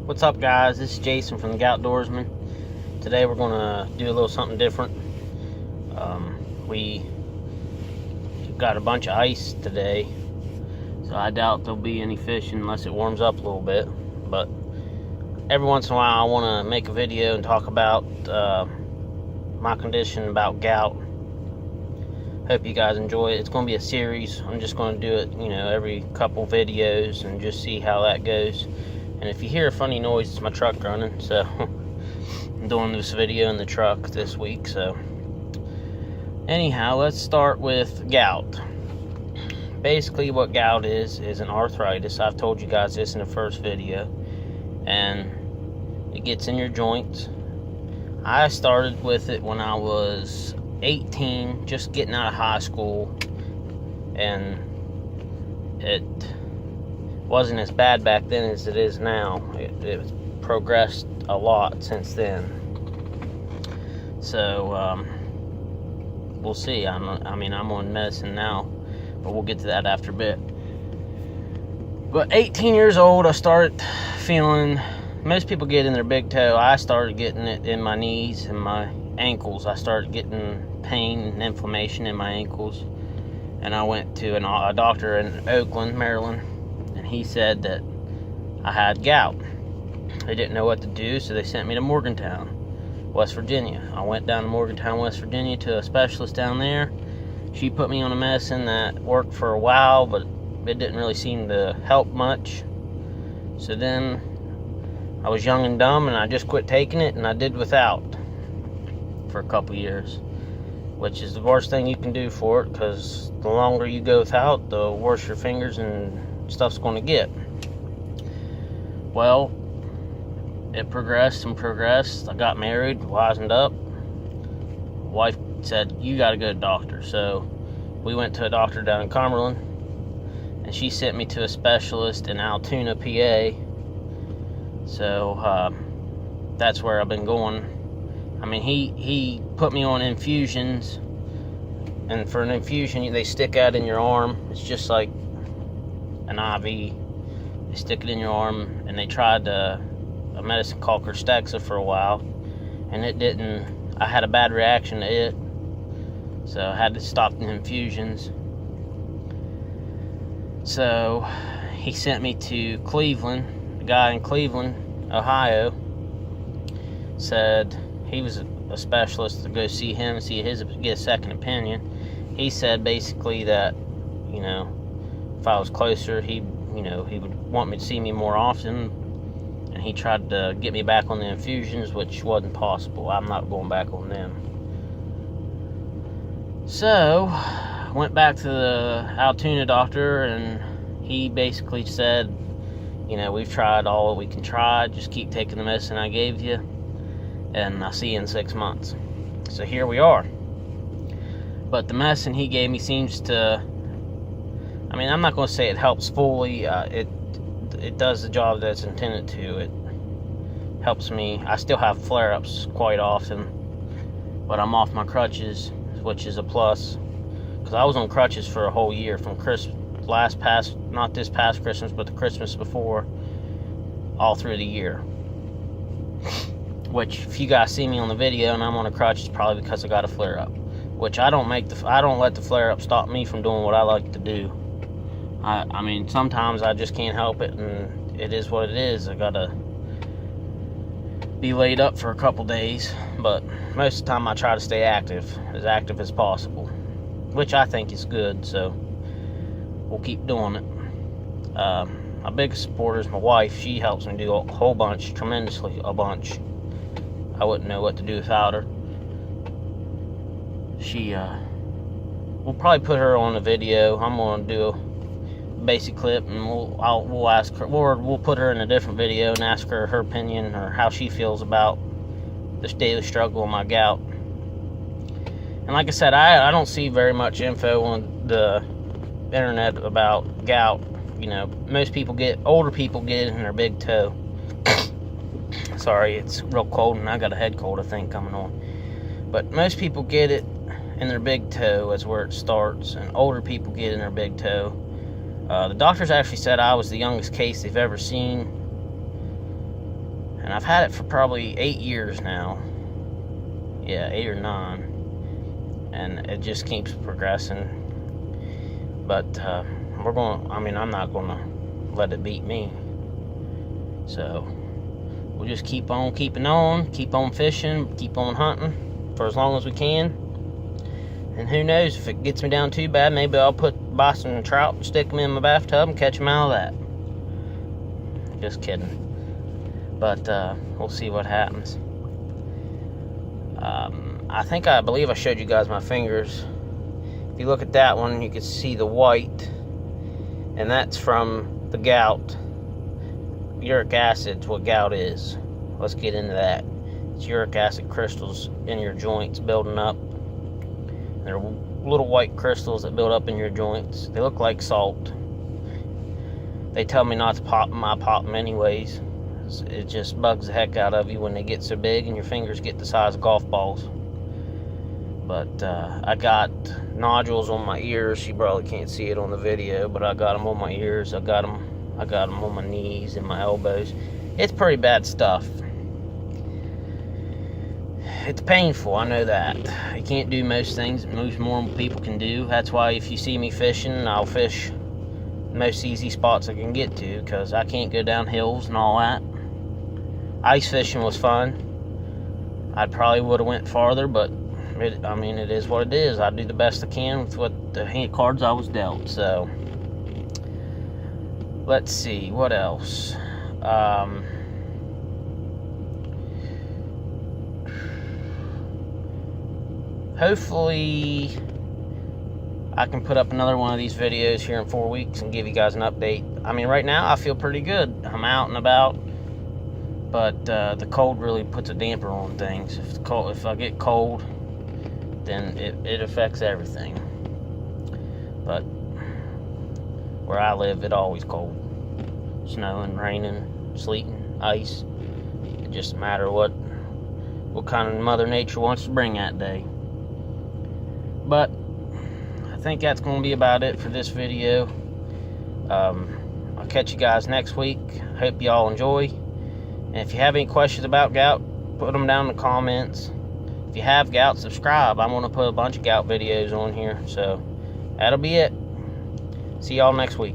What's up, guys? This is Jason from the Gout. Today we're going to do a little something different. We got a bunch of ice today, so I doubt there'll be any fishing unless it warms up a little bit. But every once in a while I want to make a video and talk about my condition, about gout. Hope you guys enjoy it. It's going to be a series. I'm just going to do it, every couple videos and just see how that goes. And if you hear a funny noise, it's my truck running. So I'm doing this video in the truck this week. So anyhow, let's start with gout. Basically what gout is an arthritis. I've told you guys this in the first video. And it gets in your joints. I started with it when I was 18, just getting out of high school. And it wasn't as bad back then as it is now. It progressed a lot since then. So we'll see. I'm on medicine now, but we'll get to that after a bit. But 18 years old, I started feeling, most people get in their big toe. I started getting it in my knees and my ankles. I started getting pain and inflammation in my ankles, and I went to a doctor in Oakland, Maryland. And he said that I had gout. They didn't know what to do, so they sent me to Morgantown, West Virginia. I went down to Morgantown, West Virginia to a specialist down there. She put me on a medicine that worked for a while, but it didn't really seem to help much. So then I was young and dumb, and I just quit taking it, and I did without for a couple years, which is the worst thing you can do for it, because the longer you go without, the worse your fingers and stuff's going to get. Well, it progressed and progressed. I got married, wisened up. Wife said, you got to go to a doctor. So we went to a doctor down in Cumberland, and she sent me to a specialist in Altoona, PA. So that's where I've been going. He put me on infusions, and for an infusion they stick out in your arm. It's just like an IV. They stick it in your arm, and they tried a medicine called Krystexxa for a while, and it didn't. I had a bad reaction to it, so I had to stop the infusions. So he sent me to Cleveland. The guy in Cleveland, Ohio, said he was a specialist, to go see him, get a second opinion. He said basically that, if I was closer, he would want me to see me more often, and he tried to get me back on the infusions, which wasn't possible. I'm not going back on them. So I went back to the Altoona doctor, and he basically said, we've tried all we can try, just keep taking the medicine I gave you, and I'll see you in 6 months. So here we are. But the medicine he gave me seems to, I'm not going to say it helps fully. It does the job that it's intended to. It helps me. I still have flare-ups quite often, but I'm off my crutches, which is a plus, because I was on crutches for a whole year, from not this past Christmas, but the Christmas before, all through the year. Which, if you guys see me on the video and I'm on a crutch, it's probably because I got a flare-up. Which I don't let the flare-up stop me from doing what I like to do. Sometimes I just can't help it, and it is what it is. I gotta be laid up for a couple days, but most of the time I try to stay active as possible, which I think is good. So we'll keep doing it. My biggest supporter is my wife. She helps me do a whole bunch, tremendously a bunch. I wouldn't know what to do without her. We'll probably put her on a video. I'm gonna do a basic clip, and we'll ask her, or we'll put her in a different video and ask her opinion, or how she feels about this daily struggle with my gout. And like I said, I don't see very much info on the internet about gout. Most people older people get it in their big toe. Sorry, it's real cold, and I got a head cold, I think, coming on. But most people get it in their big toe. That's where it starts, and older people get in their big toe. The doctors actually said I was the youngest case they've ever seen. And I've had it for probably 8 years now. Yeah, 8 or 9. And it just keeps progressing. But I'm not going to let it beat me. So we'll just keep on keeping on, keep on fishing, keep on hunting for as long as we can. And who knows, if it gets me down too bad, maybe I'll buy some trout and stick them in my bathtub and catch them out of that. Just kidding. But we'll see what happens. I believe I showed you guys my fingers. If you look at that one, you can see the white, and that's from the gout. Uric acid's what gout is. Let's get into that. It's uric acid crystals in your joints building up. They're little white crystals that build up in your joints. They look like salt. They tell me not to pop them. I pop them anyways. It just bugs the heck out of you when they get so big and your fingers get the size of golf balls. But I got nodules on my ears. You probably can't see it on the video, but I got them on my ears. I got them on my knees and my elbows. It's pretty bad stuff. It's painful, I know that. You can't do most things that most normal people can do. That's why if you see me fishing, I'll fish the most easy spots I can get to, because I can't go down hills and all that. Ice fishing was fun. I probably would have went farther, but it is what it is. I do the best I can with what the hand cards I was dealt. So let's see what else. Hopefully I can put up another one of these videos here in 4 weeks and give you guys an update. Right now I feel pretty good. I'm out and about, but the cold really puts a damper on things. If I get cold, then it affects everything. But where I live, it always cold. Snowing, raining, sleeting, ice. It just matter what kind of Mother Nature wants to bring that day. But I think that's going to be about it for this video. I'll catch you guys next week. Hope y'all enjoy. And if you have any questions about gout, put them down in the comments. If you have gout, subscribe. I'm going to put a bunch of gout videos on here. So that'll be it. See y'all next week.